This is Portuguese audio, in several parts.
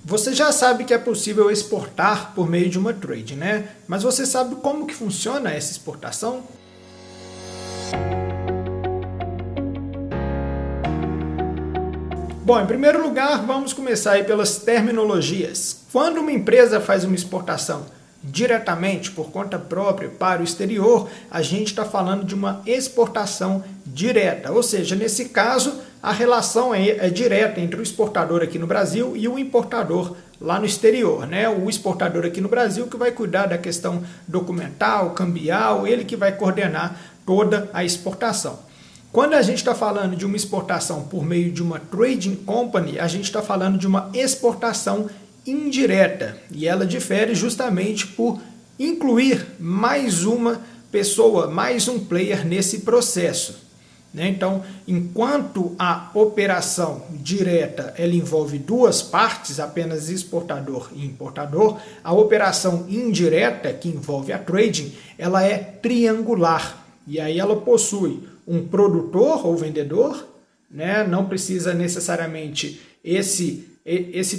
Você já sabe que é possível exportar por meio de uma trade, né? Mas você sabe como que funciona essa exportação? Bom, em primeiro lugar, vamos começar aí pelas terminologias. Quando uma empresa faz uma exportação diretamente, por conta própria, para o exterior, a gente está falando de uma exportação direta. Ou seja, nesse caso, a relação é direta entre o exportador aqui no Brasil e o importador lá no exterior, né? O exportador aqui no Brasil que vai cuidar da questão documental, cambial, ele que vai coordenar toda a exportação. Quando a gente está falando de uma exportação por meio de uma trading company, a gente está falando de uma exportação indireta, e ela difere justamente por incluir mais uma pessoa, mais um player nesse processo, né? Então, enquanto a operação direta ela envolve duas partes, apenas exportador e importador, a operação indireta, que envolve a trading, ela é triangular, e aí ela possui um produtor ou vendedor, né? Não precisa necessariamente esse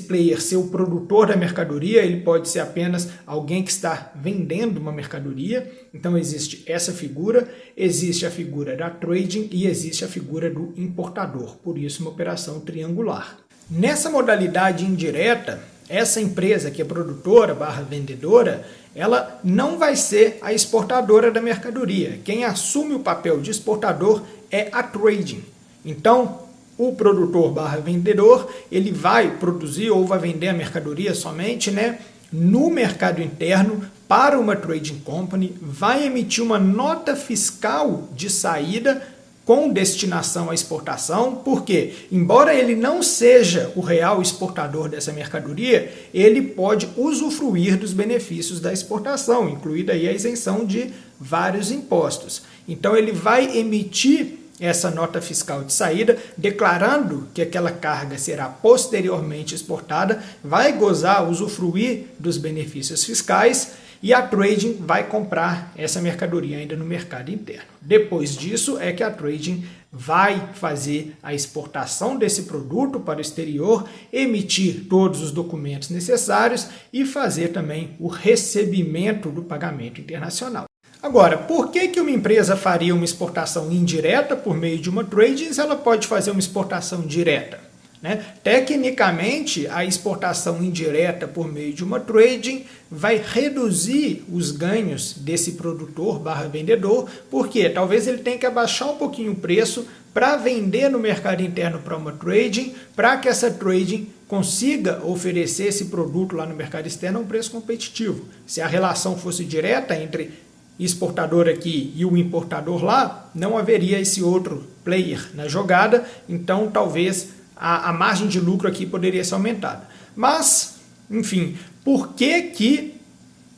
player ser o produtor da mercadoria, ele pode ser apenas alguém que está vendendo uma mercadoria. Então existe essa figura, existe a figura da trading e existe a figura do importador, por isso uma operação triangular. Nessa modalidade indireta, essa empresa que é produtora / vendedora, ela não vai ser a exportadora da mercadoria. Quem assume o papel de exportador é a trading. Então, o produtor / vendedor, ele vai produzir ou vai vender a mercadoria somente, né, no mercado interno para uma trading company, vai emitir uma nota fiscal de saída com destinação à exportação, porque, embora ele não seja o real exportador dessa mercadoria, ele pode usufruir dos benefícios da exportação, incluída aí a isenção de vários impostos. Então ele vai emitir essa nota fiscal de saída, declarando que aquela carga será posteriormente exportada, vai gozar, usufruir dos benefícios fiscais, e a trading vai comprar essa mercadoria ainda no mercado interno. Depois disso é que a trading vai fazer a exportação desse produto para o exterior, emitir todos os documentos necessários e fazer também o recebimento do pagamento internacional. Agora, por que uma empresa faria uma exportação indireta por meio de uma trading se ela pode fazer uma exportação direta, né? Tecnicamente, a exportação indireta por meio de uma trading vai reduzir os ganhos desse produtor / vendedor, porque talvez ele tenha que abaixar um pouquinho o preço para vender no mercado interno para uma trading, para que essa trading consiga oferecer esse produto lá no mercado externo a um preço competitivo. Se a relação fosse direta entre exportador aqui e o importador lá, não haveria esse outro player na jogada, então talvez a margem de lucro aqui poderia ser aumentada. Mas, enfim, por que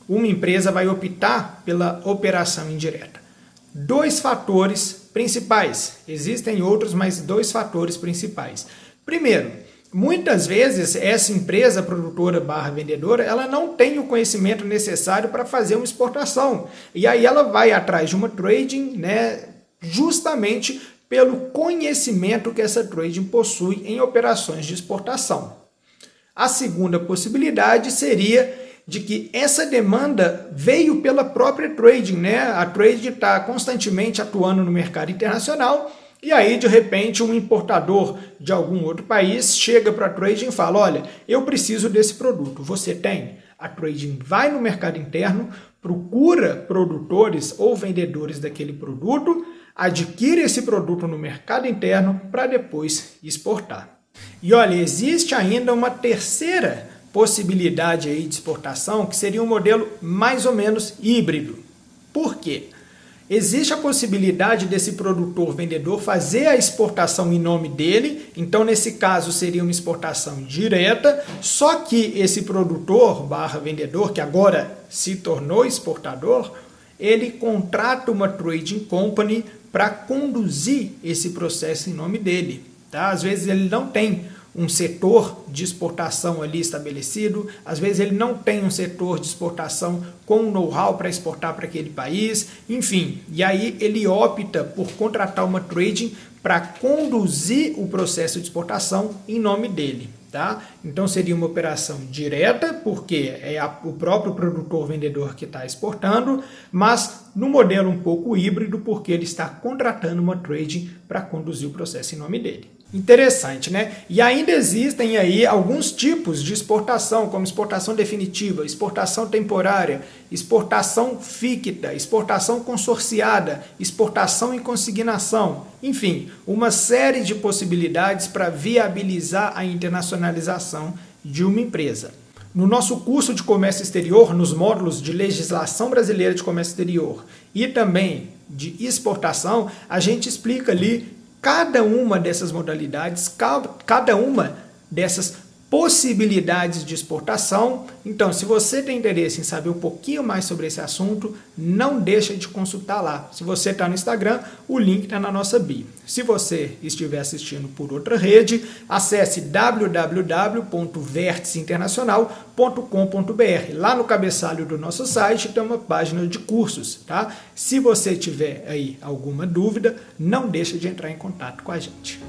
uma empresa vai optar pela operação indireta? Dois fatores principais. Existem outros, mas dois fatores principais. Primeiro, muitas vezes essa empresa produtora / vendedora, ela não tem o conhecimento necessário para fazer uma exportação. E aí ela vai atrás de uma trading, né, justamente pelo conhecimento que essa trading possui em operações de exportação. A segunda possibilidade seria de que essa demanda veio pela própria trading, né? A trading está constantemente atuando no mercado internacional, e aí, de repente, um importador de algum outro país chega para a trading e fala: olha, eu preciso desse produto, você tem? A trading vai no mercado interno, procura produtores ou vendedores daquele produto, adquire esse produto no mercado interno para depois exportar. E olha, existe ainda uma terceira possibilidade aí de exportação, que seria um modelo mais ou menos híbrido. Por quê? Existe a possibilidade desse produtor-vendedor fazer a exportação em nome dele, então nesse caso seria uma exportação direta, só que esse produtor / vendedor, que agora se tornou exportador, ele contrata uma trading company para conduzir esse processo em nome dele, tá? Às vezes ele não tem um setor de exportação ali estabelecido, às vezes ele não tem um setor de exportação com know-how para exportar para aquele país, enfim, e aí ele opta por contratar uma trading para conduzir o processo de exportação em nome dele. Tá? Então seria uma operação direta, porque é o próprio produtor vendedor que está exportando, mas no modelo um pouco híbrido, porque ele está contratando uma trading para conduzir o processo em nome dele. Interessante, né? E ainda existem aí alguns tipos de exportação, como exportação definitiva, exportação temporária, exportação ficta, exportação consorciada, exportação em consignação, enfim, uma série de possibilidades para viabilizar a internacionalização de uma empresa. No nosso curso de comércio exterior, nos módulos de legislação brasileira de comércio exterior e também de exportação, a gente explica ali cada uma dessas modalidades, cada uma dessas possibilidades de exportação. Então, se você tem interesse em saber um pouquinho mais sobre esse assunto, não deixa de consultar lá. Se você está no Instagram, o link está na nossa bio. Se você estiver assistindo por outra rede, acesse www.verticeinternacional.com.br. Lá no cabeçalho do nosso site tem uma página de cursos, tá? Se você tiver aí alguma dúvida, não deixa de entrar em contato com a gente.